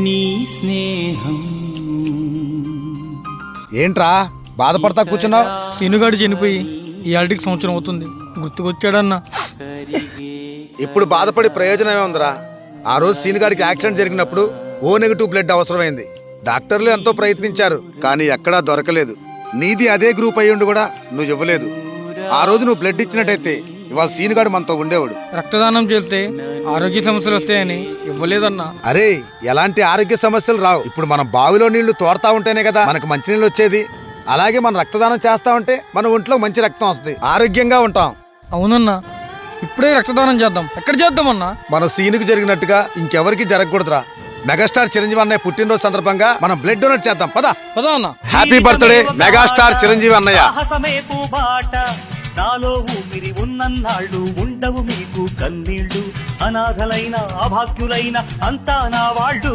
నీ స్నేహం. ఏంట్రా బాధపడతా కూర్చున్నావు? సీనుగాడు చనిపోయి ఈ ఆల్టికి సంవత్సరం అవుతుంది. గుర్తుకొచ్చాడన్నా. ఇప్పుడు బాధపడి ప్రయోజనమే ఉందిరా. ఆ రోజు సీనుగాడికి యాక్సిడెంట్ జరిగినప్పుడు ఓ నెగటివ్ బ్లడ్ అవసరమైంది. డాక్టర్లు ఎంతో ప్రయత్నించారు, కానీ ఎక్కడా దొరకలేదు. నీది అదే గ్రూప్ అయ్యుండి కూడా నువ్వు ఇవ్వలేదు. ఆ రోజు నువ్వు బ్లడ్ ఇచ్చినట్టయితే ఇవాళ సీనుగాడు మనతో ఉండేవాడు. రక్తదానం చేస్తే ఆరోగ్య సమస్యలు వస్తాయని ఇవ్వలేదన్నా. అరే, ఎలాంటి ఆరోగ్య సమస్యలు రావు. ఇప్పుడు మనం బావిలో నీళ్లు తోడుతా ఉంటేనే కదా మనకు మంచినీళ్ళు వచ్చేది. అలాగే మనం రక్తదానం చేస్తా ఉంటే మన ఒంట్లో మంచి రక్తం వస్తుంది, ఆరోగ్యంగా ఉంటాం. అవునన్నా, ఇప్పుడే రక్తదానం చేద్దాం. ఎక్కడ చేద్దామన్నా? మన సీనుకు జరిగినట్టుగా ఇంకెవరికి జరగకూడదురా. మెగాస్టార్ చిరంజీవి అన్నయ్య పుట్టినరోజు సందర్భంగా మనం బ్లడ్ డొనేట్ చేద్దాం. పదా పదా అన్న. హ్యాపీ బర్త్డే మెగాస్టార్ చిరంజీవి అన్నయ్య. నాలో ఊపిరి ఉన్నన్నాళ్ళు ఉండవు మీకు కన్నీళ్ళు. అనాథలైన అభాగ్యులైన అంతా నా వాళ్ళు.